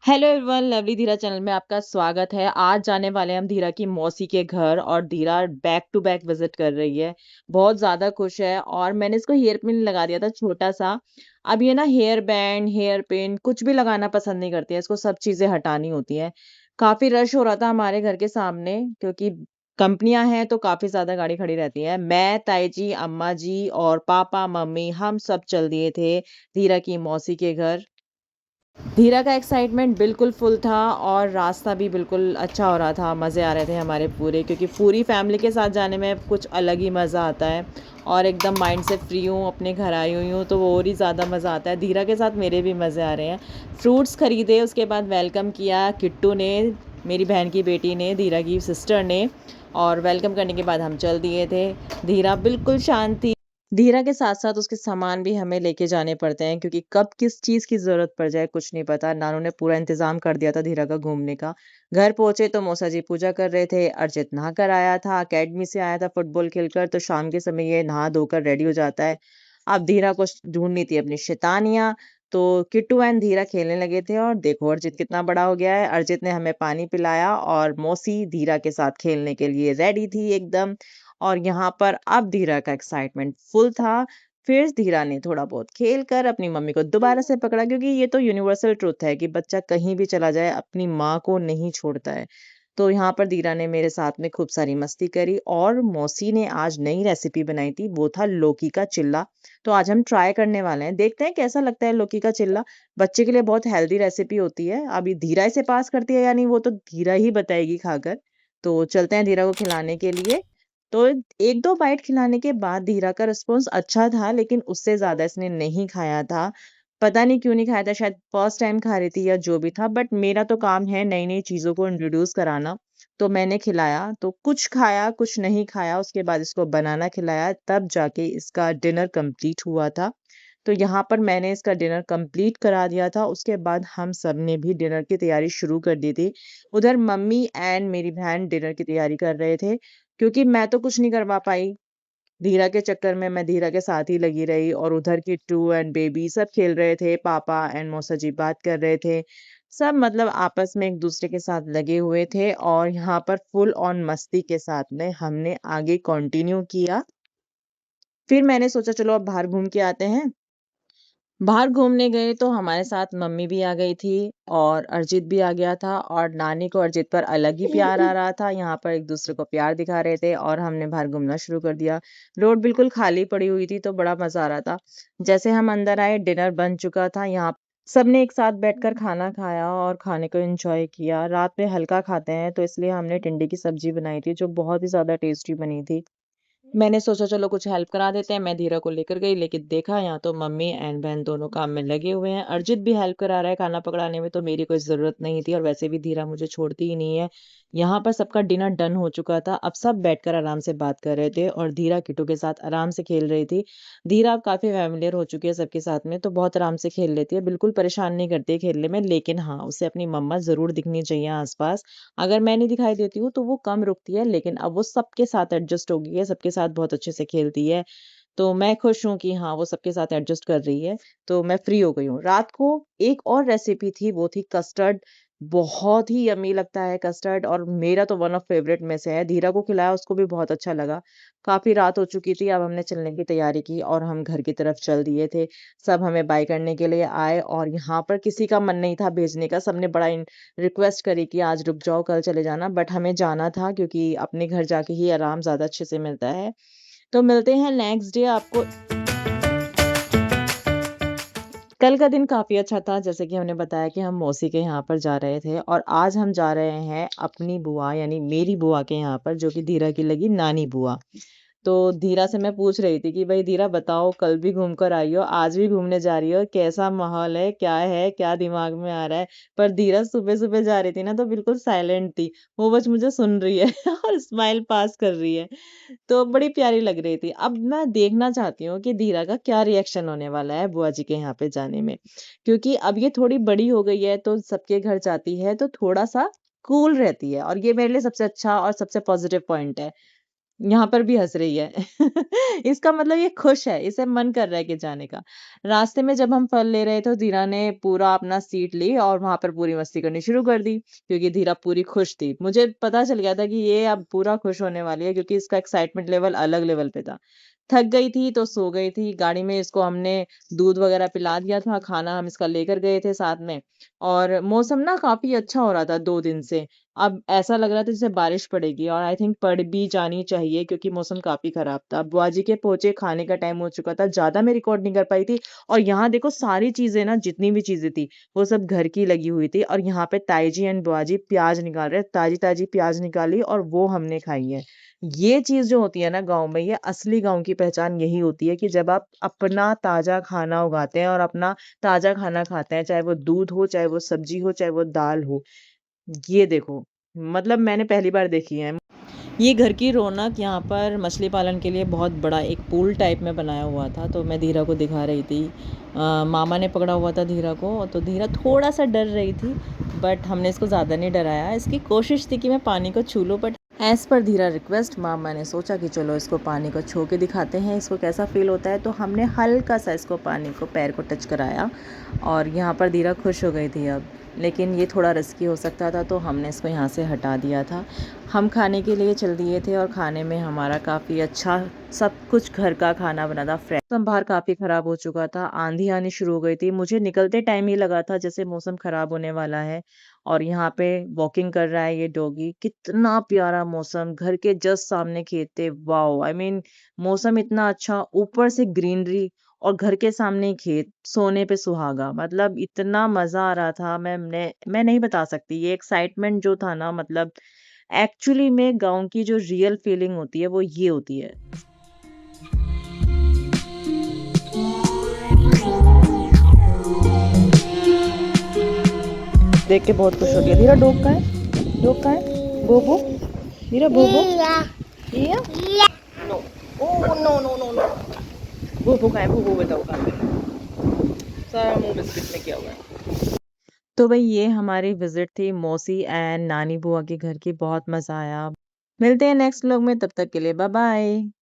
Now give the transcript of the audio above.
Hello everyone, lovely धीरा channel में आपका स्वागत है। आज जाने वाले हैं हम धीरा की मौसी के घर और धीरा बैक टू बैक विजिट कर रही है। बहुत ज्यादा खुश है और मैंने इसको हेयर पिन लगा दिया था छोटा सा। अब ये ना हेयर बैंड हेयर पिन कुछ भी लगाना पसंद नहीं करती है, इसको सब चीजें हटानी होती है। काफी रश हो रहा था हमारे घर के सामने क्योंकि कंपनियां हैं तो काफी ज्यादा गाड़ी खड़ी रहती है। मैं, ताई जी, अम्मा जी और पापा मम्मी हम सब चल दिए थे धीरा की मौसी के घर। धीरा का एक्साइटमेंट बिल्कुल फुल था और रास्ता भी बिल्कुल अच्छा हो रहा था। मज़े आ रहे थे हमारे पूरे, क्योंकि पूरी फैमिली के साथ जाने में कुछ अलग ही मज़ा आता है। और एकदम माइंड से फ्री हूँ, अपने घर आई हुई हूँ तो वो और ही ज़्यादा मज़ा आता है। धीरा के साथ मेरे भी मज़े आ रहे हैं। फ्रूट्स खरीदे, उसके बाद वेलकम किया किट्टू ने, मेरी बहन की बेटी ने, धीरा की सिस्टर ने। और वेलकम करने के बाद हम चल दिए थे। धीरा बिल्कुल शांत थी। धीरा के साथ-साथ उसके सामान भी हमें लेके जाने पड़ते हैं क्योंकि कब किस चीज़ की ज़रूरत पड़ जाए कुछ नहीं पता। नानू ने पूरा इंतज़ाम कर दिया था धीरा का घूमने का। घर पहुँचे तो मौसा जी पूजा कर रहे थे, अर्जित नहा कर आया था, अकेडमी से आया था फुटबॉल खेलकर, तो शाम के समय ये नहा धोकर रेडी हो जाता है। अब धीरा को ढूँढनी थी अपनी शैतानियाँ, तो किट्टू एंड धीरा खेलने लगे थे और देखो अर्जित कितना बड़ा हो गया है। अर्जित ने हमें पानी पिलाया और मौसी धीरा के साथ खेलने के लिए रेडी थी एकदम। और यहाँ पर अब धीरा का एक्साइटमेंट फुल था। फिर धीरा ने थोड़ा बहुत खेल कर अपनी मम्मी को दोबारा से पकड़ा, क्योंकि ये तो यूनिवर्सल ट्रुथ है कि बच्चा कहीं भी चला जाए अपनी माँ को नहीं छोड़ता है। तो यहाँ पर धीरा ने मेरे साथ में खूब सारी मस्ती करी और मौसी ने आज नई रेसिपी बनाई थी, वो था लौकी का चिल्ला। तो आज हम ट्राई करने वाले हैं, देखते हैं कैसा लगता है लौकी का चिल्ला। बच्चे के लिए बहुत हेल्दी रेसिपी होती है। अभी धीरा इसे पास करती है या नहीं वो तो धीरा ही बताएगी खाकर। तो चलते हैं धीरा को खिलाने के लिए। तो 1-2 बाइट खिलाने के बाद धीरा का रिस्पॉन्स अच्छा था, लेकिन उससे ज़्यादा इसने नहीं खाया था। पता नहीं क्यों नहीं खाया था, शायद फर्स्ट टाइम खा रही थी या जो भी था, बट मेरा तो काम है नई-नई चीज़ों को इंट्रोड्यूस कराना। तो मैंने खिलाया, तो कुछ खाया, कुछ नहीं खाया, उसके बाद इसको बनाना खिलाया, तब जाके इसका डिनर कंप्लीट हुआ था। तो यहाँ पर मैंने इसका डिनर कंप्लीट करा दिया था, उसके बाद हम सब ने भी डिनर की तैयारी शुरू कर दी थी। उधर मम्मी एंड मेरी बहन डिनर की तैयारी कर रहे थे, क्योंकि मैं तो कुछ नहीं करवा पाई। धीरा के चक्कर में मैं धीरा के साथ ही लगी रही और उधर किट्टू एंड बेबी सब खेल रहे थे, पापा एंड मौसा जी बात कर रहे थे। सब मतलब आपस में एक-दूसरे के साथ लगे हुए थे और यहाँ पर फुल ऑन मस्ती के साथ में हमने आगे कंटिन्यू किया। फिर मैंने सोचा चलो अब बाहर घूम के आते हैं। बाहर घूमने गए तो हमारे साथ मम्मी भी आ गई थी और अर्जित भी आ गया था और नानी को अर्जित पर अलग ही प्यार आ रहा था। यहाँ पर एक दूसरे को प्यार दिखा रहे थे और हमने बाहर घूमना शुरू कर दिया। रोड बिल्कुल खाली पड़ी हुई थी तो बड़ा मजा आ रहा था। जैसे हम अंदर आए डिनर बन चुका था। यहाँ सबने एक साथ बैठकर खाना खाया और खाने को एंजॉय किया। रात में हल्का खाते हैं तो इसलिए हमने टिंडे की सब्जी बनाई थी जो बहुत ही ज्यादा टेस्टी बनी थी। मैंने सोचा चलो कुछ हेल्प करा देते हैं, मैं धीरा को लेकर गई, लेकिन देखा यहाँ तो मम्मी एंड बहन दोनों काम में लगे हुए हैं। अर्जित भी हेल्प करा रहा है खाना पकड़ाने में, तो मेरी कोई ज़रूरत नहीं थी और वैसे भी धीरा मुझे छोड़ती ही नहीं है। यहाँ पर सबका डिनर डन हो चुका था, अब सब बैठकर आराम से बात कर रहे थे और धीरा किट्टू के साथ आराम से खेल रही थी। धीरा अब काफ़ी फ़ैमिलियर हो चुकी है सबके साथ में, तो बहुत आराम से खेल लेती है, बिल्कुल परेशान नहीं करती है खेलने में। लेकिन हाँ, उसे अपनी मम्मा ज़रूर दिखनी चाहिए आस-पास। अगर मैं नहीं दिखाई देती हूँ तो वो कम रुकती है, लेकिन अब वो सबके साथ एडजस्ट हो गई है, सबके साथ बहुत अच्छे से खेलती है। तो मैं खुश हूँ कि हाँ, वो सबके साथ एडजस्ट कर रही है, तो मैं फ्री हो गई हूँ। रात को एक और रेसिपी थी, वो थी कस्टर्ड। बहुत ही यम्मी लगता है कस्टर्ड और मेरा तो वन ऑफ फेवरेट में से है। धीरा को खिलाया, उसको भी बहुत अच्छा लगा। काफ़ी रात हो चुकी थी, अब हमने चलने की तैयारी की और हम घर की तरफ चल दिए थे। सब हमें बाय करने के लिए आए और यहाँ पर किसी का मन नहीं था भेजने का, सबने बड़ा रिक्वेस्ट करी कि आज रुक जाओ, कल चले जाना, बट हमें जाना था क्योंकि अपने घर जाके ही आराम ज़्यादा अच्छे से मिलता है। तो मिलते हैं नेक्स्ट डे आपको। कल का दिन काफ़ी अच्छा था, जैसे कि हमने बताया कि हम मौसी के यहाँ पर जा रहे थे और आज हम जा रहे हैं अपनी बुआ यानी मेरी बुआ के यहाँ पर, जो कि धीरा की लगी नानी बुआ। तो धीरा से मैं पूछ रही थी कि भाई धीरा बताओ, कल भी घूम कर आई हो, आज भी घूमने जा रही हो, कैसा माहौल है, क्या दिमाग में आ रहा है? पर धीरा सुबह-सुबह जा रही थी ना तो बिल्कुल साइलेंट थी। वो बस मुझे सुन रही है और स्माइल पास कर रही है। तो बड़ी प्यारी लग रही थी। अब मैं देखना चाहती हूँ कि धीरा का क्या रिएक्शन होने वाला है बुआ जी के यहाँ पे जाने में। क्योंकि अब ये थोड़ी बड़ी हो गई है तो सबके घर जाती है तो थोड़ा-सा कूल रहती है और ये मेरे लिए सबसे अच्छा और सबसे पॉज़िटिव पॉइंट है। यहाँ पर भी हँस रही है। इसका मतलब ये खुश है, इसे मन कर रहा है कि जाने का। रास्ते में जब हम फल ले रहे थे, तो धीरा ने पूरा अपना सीट ली और वहाँ पर पूरी मस्ती करनी शुरू कर दी, क्योंकि धीरा पूरी खुश थी। मुझे पता चल गया था कि ये अब पूरा खुश होने वाली है, क्योंकि इसका एक्साइटमेंट लेवल अलग लेवल पे था। थक गई थी तो सो गई थी। गाड़ी में इसको हमने दूध वगैरह पिला दिया था, खाना हम इसका लेकर गए थे साथ में। और मौसम ना काफ़ी अच्छा हो रहा था 2 दिन से। अब ऐसा लग रहा था जैसे बारिश पड़ेगी, और आई थिंक पड़ भी जानी चाहिए, क्योंकि मौसम काफ़ी ख़राब था। बुआ जी के पहुँचे, खाने का टाइम हो चुका था, ज़्यादा मैं रिकॉर्ड नहीं कर पाई थी। और यहाँ देखो सारी चीज़ें ना, जितनी भी चीज़ें थी, वो सब घर की लगी हुई थी। और यहाँ पे ताई जी एंड बुआ जी प्याज़ निकाल रहे हैं, ताज़ी-ताज़ी प्याज़ निकाली और वो हमने खाई है। ये चीज़ जो होती है ना गाँव में, ये असली गाँव की पहचान यही होती है कि जब आप अपना ताज़ा खाना उगाते हैं और अपना ताज़ा खाना खाते हैं, चाहे वो दूध हो, चाहे वो सब्ज़ी हो, चाहे वो दाल हो। ये देखो, मतलब मैंने पहली बार देखी है। ये घर की रौनक यहाँ पर मछली पालन के लिए बहुत बड़ा एक पूल टाइप में बनाया हुआ था, तो मैं धीरा को दिखा रही थी। मामा ने पकड़ा हुआ था धीरा को, तो धीरा थोड़ा-सा डर रही थी, बट हमने इसको ज़्यादा नहीं डराया। इसकी कोशिश थी कि मैं पानी को छू लूँ, but as per Dheera request मामा ने सोचा कि चलो इसको पानी को छू के दिखाते हैं, इसको कैसा फ़ील होता है। तो हमने हल्का-सा इसको पानी को पैर को टच कराया, और यहाँ पर धीरा खुश हो गई थी अब। लेकिन ये थोड़ा रिस्की हो सकता था, तो हमने इसको यहाँ से हटा दिया था। हम खाने के लिए चल दिए थे, और खाने में हमारा काफ़ी अच्छा सब कुछ घर का खाना बना था, फ्रेश। मौसम बाहर काफ़ी ख़राब हो चुका था, आंधी आनी शुरू हो गई थी। मुझे निकलते टाइम ही लगा था जैसे मौसम ख़राब होने वाला है। और यहाँ पे वॉकिंग कर रहा है ये डॉगी। कितना प्यारा मौसम, घर के जस्ट सामने खेत थे। वाओ! आई मीन मौसम इतना अच्छा, ऊपर से ग्रीनरी और घर के सामने ही खेत, सोने पे सुहागा। मतलब इतना मज़ा आ रहा था, मैं नहीं बता सकती। ये एक्साइटमेंट जो था ना, मतलब एक्चुअली में गाँव की जो रियल फीलिंग होती है, वो ये होती है। देख के बहुत खुश हो गया। धीरा डॉग कहाँ है? डॉग कहाँ है? बोबो? धीरा बोबो? हिया? No. Oh no no no no. बोबो कहाँ है? बोबो बताओ कहाँ है? सारा मुँह बिस्किट में किया हुआ है। तो भई ये हमारी विज़िट थी मौसी एंड नानी बुआ के घर की। बहुत मज़ा आया। मिलते हैं नेक्स्ट व्लॉग में, तब तक के लिए बाय बाय।